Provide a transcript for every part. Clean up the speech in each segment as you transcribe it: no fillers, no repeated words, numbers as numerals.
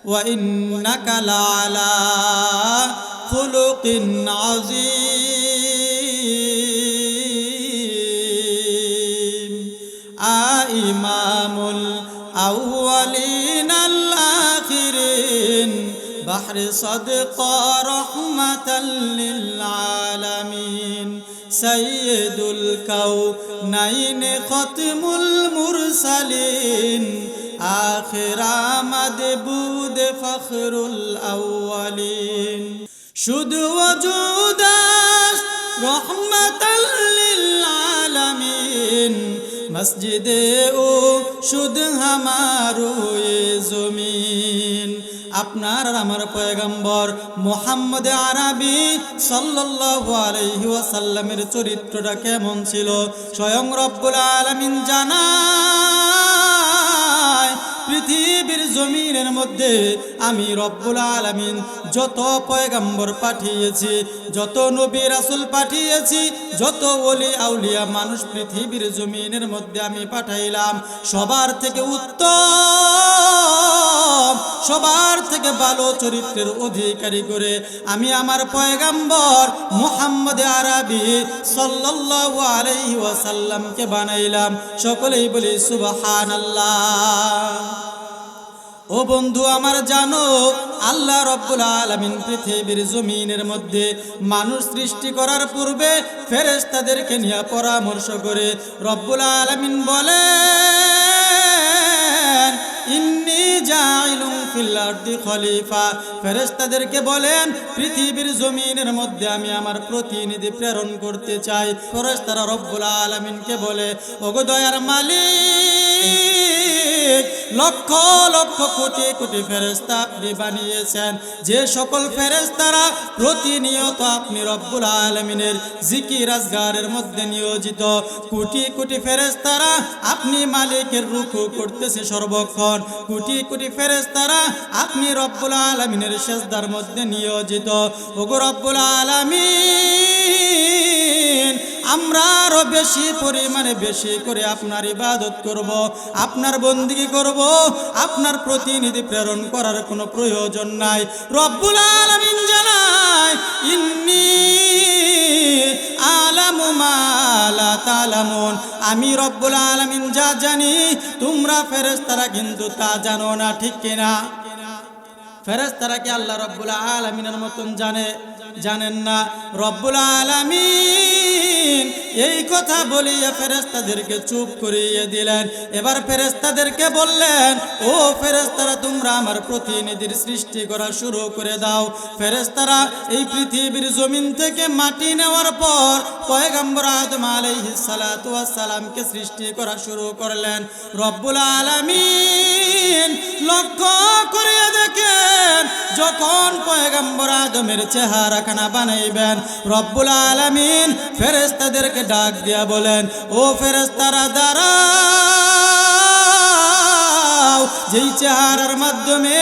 ওয়া ইন্নাকা লাআলা খুলুকিন আযীম। ইমামুল আউয়ালিন আল আখিরিন বাহরে সাদকা রাহমাতাল লিল আলামিন সাইয়্যিদুল কাউনাইন খাতমুল মুরসালিন আখির মাদবুদ ফখরুল আউয়ালিন শুধু ওজুদাস রাহমাতাল লিল আলামিন মসজিদে ও শুধ হামারো এ জমিন। আপনার আর আমার পয়গম্বর মুহাম্মদ আরবি সাল্লাল্লাহু আলাইহি ওয়াসাল্লামের চরিত্রটা কেমন ছিল স্বয়ং রব্বুল আলামিন জানায়। পৃথিবীর জমিনের মধ্যে আমি রব্বুল আলামিন যত পয়গম্বর পাঠিয়েছি, যত নবী রাসূল পাঠিয়েছি, যত ওলি আউলিয়া মানুষ পৃথিবীর জমিনের মধ্যে আমি পাঠাইলাম, সবার থেকে উত্তম, সবার থেকে ভালো চরিত্রের অধিকারী করে আমি আমার পয়গম্বর মুহাম্মদ আরবি সাল্লাল্লাহু আলাইহি ওয়াসাল্লামকে বানাইলাম। সকলেই বলি সুবহানাল্লাহ। ও বন্ধু আমার, জানো আল্লাহ রব্বুল আলামিন পৃথিবীর জমিনের মধ্যে মানুষ সৃষ্টি করার পূর্বে ফেরেশতাদেরকে নিয়ে পরামর্শ করে রব্বুল আলামিন বলেন ইন্নী জাইলুন ফিল আরদি খলিফা। ফেরেশতাদেরকে বলেন পৃথিবীর জমিনের মধ্যে আমি আমার প্রতিনিধি প্রেরণ করতে চাই। ফেরেশতারা রব্বুল আলামিনকে বলে ওগো দয়ার মালিক, লক্ষ লক্ষ কোটি কোটি ফেরেশতা আপনি বানিয়েছেন, যে সকল ফেরেশতারা প্রতিনিয়ত আপনি রব্বুল আলামিনের জিকির আজগারের মধ্যে নিয়োজিত, কোটি কোটি ফেরেশতারা আপনি মালিকের রুকু করতেছে সর্বক্ষণ, কোটি কোটি ফেরেশতারা আপনি রব্বুল আলামিনের সিজদার মধ্যে নিয়োজিত। ওগো রব্বুল আলামিন, আমরা আরো বেশি পরিমাণে বেশি করে আপনার ইবাদত করব, আপনার বন্দেগী করব, আপনার প্রতিনিধি প্রেরণ করার কোনো প্রয়োজন নাই। রব্বুল আলামিন জানায় ইন্নী আলামু মা লা তা'লামুন, আমি রব্বুল আলামিন যা জানি তোমরা ফেরেশতারা কিন্তু তা জানো না, ঠিক কিনা? ফেরেশতারা কি আল্লাহ রব্বুল আলামিনের মতন জানেন না? রব্বুল আলামিন এই কথা বলিয়া ফেরেশতাদেরকে চুপ করিয়ে দিলেন। এবার ফেরেশতাদেরকে বললেন ও ফেরেশতারা, তোমরা আমার প্রতিনিধির সৃষ্টি করা শুরু করে দাও। ফেরেশতারা এই পৃথিবীর জমিন থেকে মাটি নেওয়ার পর পয়গম্বর আদম আলাইহিস সালাতু ওয়াস সালামকে সৃষ্টি করা শুরু করলেন। রব্বুল আলামিন লক্ষ্য করিয়া দেখেন যখন পয়গম্বর আদমের চেহারাখানা বানাইবেন, রব্বুল আলামিন ফেরেশতাদেরকে ডাক দিয়া বলেন ও ফেরেশতারা দাঁড়াও, যেই চেহারার মাধ্যমে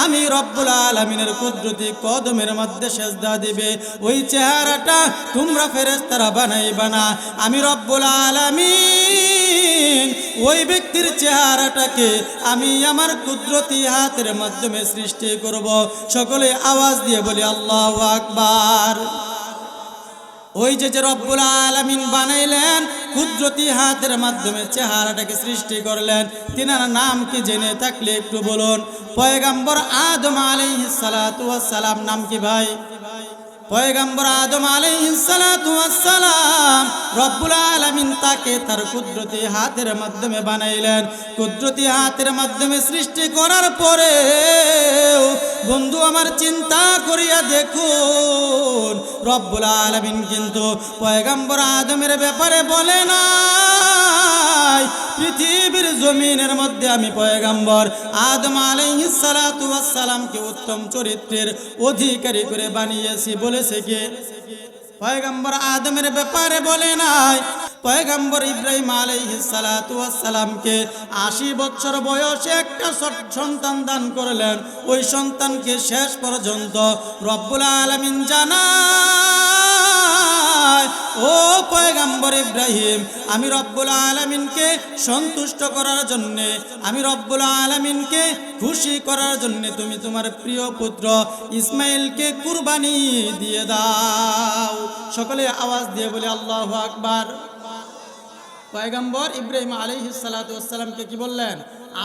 আমি রব্বুল আলামিনের কুদরতি কদমের মধ্যে সেজদা দিবে, ওই চেহারাটা তোমরা ফেরেশতারা বানাইবা না। আমি রব্বুল আলামিন ওই ব্যক্তির চেহারাটাকে আমি আমার কুদরতি হাতের মাধ্যমে সৃষ্টি করব। সকলে আওয়াজ দিয়ে বলি আল্লাহু আকবার। ওই যে রব্বুল আলামিন বানাইলেন, কুদরতি হাতের মাধ্যমে চেহারাটাকে সৃষ্টি করলেন, তিনার নাম কি জেনে থাকলে একটু বলুন। পয়গম্বর আদম আলাইহিস সালাতু ওয়াস সালাম নাম কি ভাই? পয়গম্বর আদম আলাইহিস সালাতু ওয়াস সালাম রব্বুল আলামিন তাকে তার কুদরতি হাতের মাধ্যমে বানাইলেন। কুদরতি হাতের মাধ্যমে সৃষ্টি করার পরে বন্ধু আমার চিন্তা করিয়া দেখুন, রব্বুল আলামিন কিন্তু পয়গম্বর আদমের ব্যাপারে বলে নাই পৃথিবীর জমিনের মধ্যে আমি পয়গম্বর আদম আলাইহিস সালাতু ওয়াস সালামকে উত্তম চরিত্রের অধিকারী করে বানিয়েছি। বলেছে কে? পয়গম্বর আদমের ব্যাপারে বলে নাই। পয়গম্বর ইব্রাহিম আলাইহিস সালাতু ওয়াস সালামকে 80 বছর বয়সে একটা সন্তান দান করলেন। ওই সন্তানকে শেষ পর্যন্ত রব্বুল আলামিন জানায় ও পয়গম্বর ইব্রাহিম, আমি রব্বুল আলামিনকে সন্তুষ্ট করার জন্যে, আমি রব্বুল আলামিনকে খুশি করার জন্যে তুমি তোমার প্রিয় পুত্র ইসমাইলকে কুরবানি দিয়ে দাও। সকলে আওয়াজ দিয়ে বলে আল্লাহু আকবার। পয়গম্বর ইব্রাহিম আলাইহিস সালাতু ওয়াস সালামকে কি বললেন?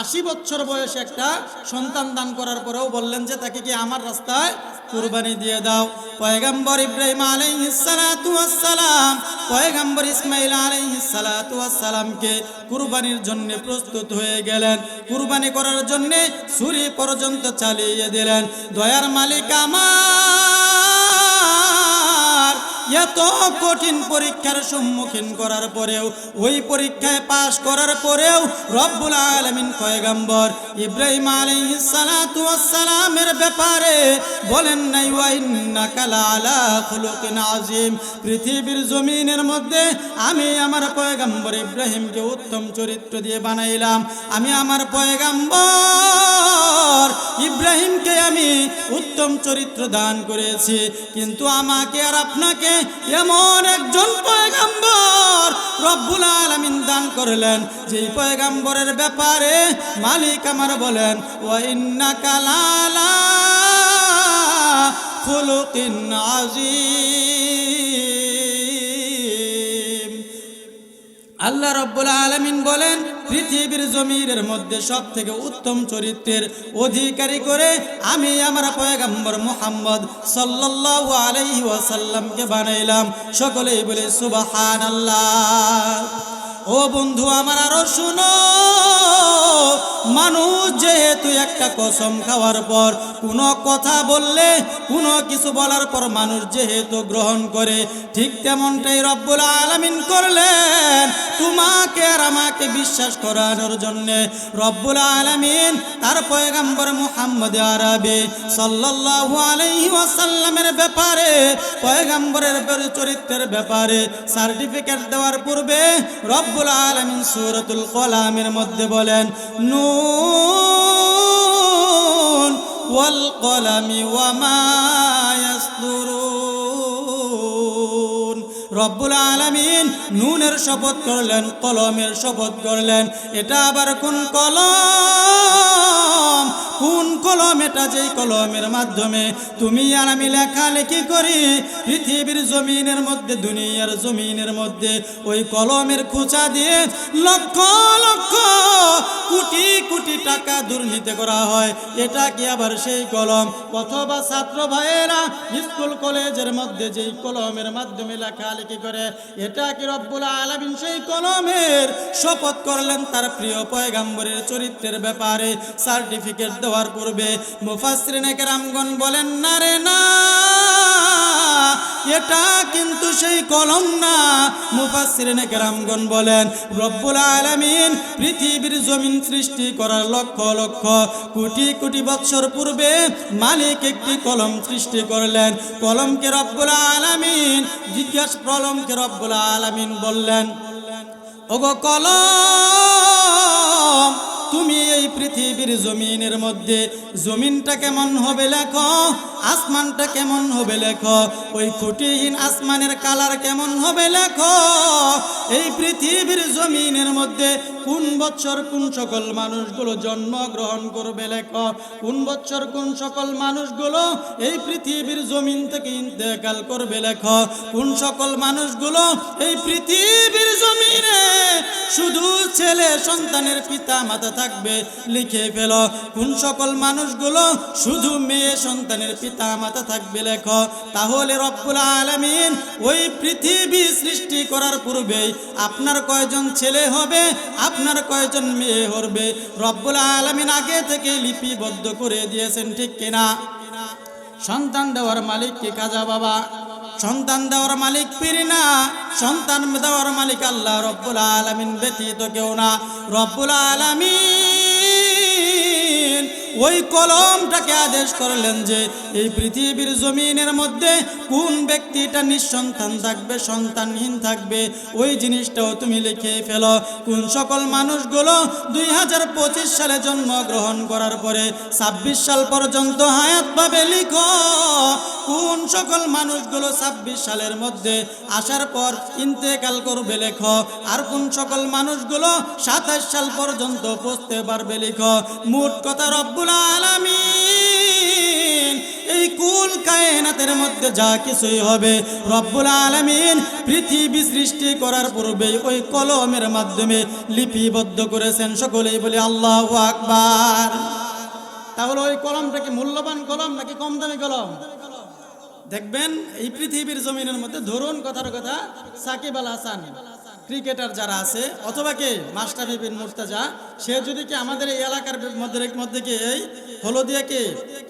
80 বছর বয়সে একটা সন্তান দান করার পরেও বললেন যে তাকে কি আমার রাস্তায় কুরবানি দিয়ে দাও। পয়গম্বর ইব্রাহিম আলাইহিস সালাতু ওয়াস সালাম পয়গম্বর ইসমাইল আলাইহিস সালাতু ওয়াস সালামকে কুরবানির জন্য প্রস্তুত হয়ে গেলেন। কুরবানি করার জন্য ছুরি পর্যন্ত চালিয়ে দিলেন। দয়ার মালিক আমার এত কঠিন পরীক্ষার সম্মুখীন করার পরেও, ওই পরীক্ষায় পাশ করার পরেও রব্বুল আলামিন পয়গম্বর ইব্রাহিম আলাইহিস সালাতু ওয়াস সালামের ব্যাপারে বলেন নাই ওয়া ইন্নাকা লাআলা খুলুকিন আযীম। পৃথিবীর জমিনের মধ্যে আমি আমার পয়গম্বর ইব্রাহিমকে উত্তম চরিত্র দিয়ে বানাইলাম। আমি আমার পয়গম্বর ইব্রাহিমকে আমি উত্তম চরিত্র দান করেছি, কিন্তু আমাকে আর আপনাকে এমন একজন পয়গম্বর রব্বুল আলামিন দান করলেন, যেই পয়গম্বরের ব্যাপারে মালিক আমার বলেন ওয়া ইন্নাকা লাআলা খুলুকিন আযীম। আল্লাহ রব্বুল আলামিন বলেন পৃথিবীর জমিনের মধ্যে সবথেকে উত্তম চরিত্রের অধিকারী করে আমি আমার পয়গম্বর মুহাম্মদ সাল্লাল্লাহু আলাইহি ওয়াসাল্লামকে বানাইলাম। সকলেই বলে সুবহানাল্লাহ। ও বন্ধু আমার, আরো শুনো, মানুষ যেহেতু একটা কসম খাওয়ার পর কোনো কথা বললে, কোনো কিছু বলার পর মানুষ যেহেতু গ্রহণ করে, ঠিক তেমনটাই রব্বুল আলামিন করলেন তোমাকে আর আমাকে বিশ্বাস করানোর জন্য। রব্বুল আলামিন তার পয়গম্বর মুহাম্মদ আরবি সাল্লাল্লাহু আলাইহি ওয়াসাল্লামের ব্যাপারে, পয়গম্বরের চরিত্রের ব্যাপারে সার্টিফিকেট দেওয়ার পূর্বে রব্বুল আলামিন সূরাতুল কলামের মধ্যে বলেন নুন ওয়াল কলামি ওয়া মা ইয়াসতুরুন। রব্বুল আলামিন নুনের শপথ করলেন, কলমের শপথ করলেন। এটা আবার কোন কলম? কোন কলম এটা? যেই কলমের মাধ্যমে তুমি আর আমি লেখালেখি করি পৃথিবীর জমিনের মধ্যে, দুনিয়ার জমিনের মধ্যে। ওই কলমের খোঁচা দিয়ে লক্ষ লক্ষ কোটি কোটি টাকা দুর্নীতি করা হয়। এটা কি আবার সেই কলম? অথবা ছাত্র ভাইয়েরা স্কুল কলেজের মধ্যে যেই কলমের মাধ্যমে লেখালেখি করে, এটা কি রব্বুল আলামিন সেই কলমের শপথ করলেন তার প্রিয় পয়গম্বরের চরিত্রের ব্যাপারে সার্টিফিকেট দেওয়ার পূর্বে? মুফাসসিরিনে কেরামগণ বলেন না রে না, এটা কিন্তু সেই কলম না। মুফাসসিরিনে কেরামগণ বলেন রব্বুল আলামিন পৃথিবীর জমিন সৃষ্টি করার লক্ষ লক্ষ কোটি কোটি বৎসর পূর্বে মালিক একটি কলম সৃষ্টি করলেন। কলমকে রব্বুল আলামিন কলমকে রব্বুল আলামিন বললেন ওগো কলম, তুমি এই পৃথিবীর জমিনের মধ্যে জমিনটা কেমন হবে লেখো, আসমানটা কেমন হবে লেখো, ওই খুঁটিহীন আসমানের কালার কেমন হবে লেখো, এই পৃথিবীর জমিনের মধ্যে কোন বছর কোন সকল মানুষগুলো জন্মগ্রহণ করবে লেখো, কোন বছর কোন সকল মানুষগুলো এই পৃথিবীর জমিন থেকে ইন্তেকাল করবে লেখো, কোন সকল মানুষগুলো এই পৃথিবীর জমিনে শুধু ছেলে সন্তানের পিতা মাতা থাকবে লিখে ফেলো, কোন সকল মানুষগুলো শুধু মেয়ে সন্তানের পিতা মাতা থাকবে লেখো। তাহলে রব্বুল আলামিন ওই পৃথিবী সৃষ্টি করার পূর্বেই আপনার কয়জন ছেলে হবে, আপনার কয়জন মেয়ে হবে, রব্বুল আলামিন আগে থেকে লিপিবদ্ধ করে দিয়েছেন, ঠিক কিনা? সন্তান দেওয়ার মালিক কি খাজা বাবা? সন্তান দেওয়ার মালিক পীর না, সন্তান দেওয়ার মালিক আল্লাহ রব্বুল আলামিন ব্যতীত কেউ না। রব্বুল আলামিন ওই কলমটাকে আদেশ করলেন যে এই পৃথিবীর জমিনের মধ্যে কোন ব্যক্তিটা নিঃসন্তান থাকবে, সন্তানহীন থাকবে, ওই জিনিসটাও তুমি লিখে ফেলো। কোন সকল মানুষগুলো 2025 সালে জন্মগ্রহণ করার পরে 26 সাল পর্যন্ত হায়াত পাবে লিখো। কোন সকল মানুষগুলো 26 সালের মধ্যে আসার পর ইন্তেকাল করবে লেখো। আর কোন সকল মানুষগুলো 27 সাল পর্যন্ত পৌঁছতে পারবে লিখো। মোট কথা রব্বুল আলামিন এই কুল কায়নাতের মধ্যে যা কিছুই হবে রব্বুল আলামিন পৃথিবী সৃষ্টি করার পূর্বে ওই কলমের মাধ্যমে লিপিবদ্ধ করেছেন। সকলেই বলি আল্লাহু আকবার। তাহলে ওই কলমটা কি মূল্যবান কলম নাকি কম দামি কলম? দেখবেন এই পৃথিবীর জমিনের মধ্যে ধরুন কথার কথা সাকিব আল হাসান ক্রিকেটার যারা আছে, অথবা কে মাশরাফি বিন মুর্তজা, সে যদি কি আমাদের এই এলাকার মধ্যে কি এই হলদিয়া কে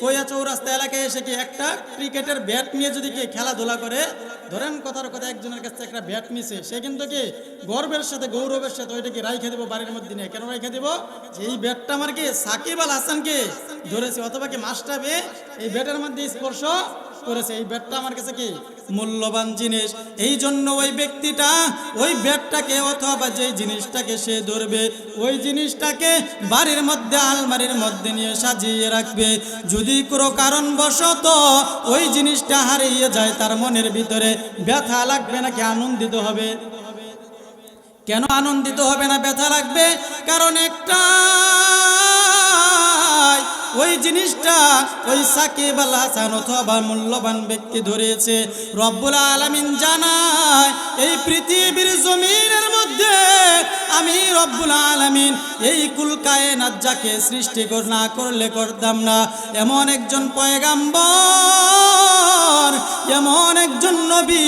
কোয়া চৌরাস্তা এলাকায় এসে কি একটা ক্রিকেটের ব্যাট নিয়ে যদি কি খেলাধুলা করে, ধরেন কথার কথা একজনের কাছে একটা ব্যাট নিছে, সে কিন্তু কি গর্বের সাথে গৌরবের সাথে ওইটা কি রাইখে দেবো বাড়ির মধ্যে নিয়ে। কেন রাইখে দেবো? যে এই ব্যাটটা আমার কি সাকিব আল হাসানকে ধরেছে, অথবা কি মাশরাফি এই ব্যাটের মধ্যে স্পর্শ করেছে, এই ব্যাটটা আমার কাছে কি মূল্যবান জিনিস। এই জন্য ওই ব্যক্তিটা ওই ব্যাটটাকে অথবা যে জিনিসটাকে সে ধরবে ওই জিনিসটাকে বাড়ির মধ্যে আলমারির মধ্যে নিয়ে সাজিয়ে রাখবে। যদি কোনো কারণবশত ওই জিনিসটা হারিয়ে যায় তার মনের ভিতরে ব্যথা লাগবে নাকি আনন্দিত হবে? কেন আনন্দিত হবে না, ব্যথা লাগবে? কারণ একটা ওই জিনিসটা ওই সাকিব আল হাসান অথবা মূল্যবান ব্যক্তি ধরেছে। রব্বুল আলামিন জানায় এই পৃথিবীর জমিনের মধ্যে আমি রব্বুল আলামিন এই কুল কায়নাত যাকে সৃষ্টি না করলে করতাম না, এমন একজন পয়গাম্বর, এমন একজন নবী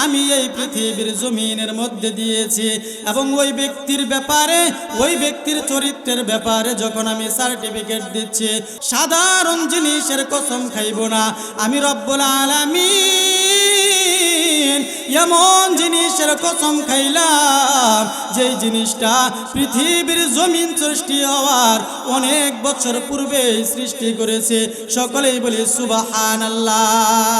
আমি এই পৃথিবীর জমিনের মধ্যে দিয়েছি। এবং ওই ব্যক্তির ব্যাপারে, ওই ব্যক্তির চরিত্রের ব্যাপারে যখন আমি সার্টিফিকেট দিচ্ছি, সাধারণ জিনিসের কসম খাইব না, আমি রব্বুল আলামিন এমন জিনিসের কসম খাইলাম যেই জিনিসটা পৃথিবীর জমিন সৃষ্টি হওয়ার অনেক বছর পূর্বে সৃষ্টি করেছে। সকলেই বলি সুবহানাল্লাহ।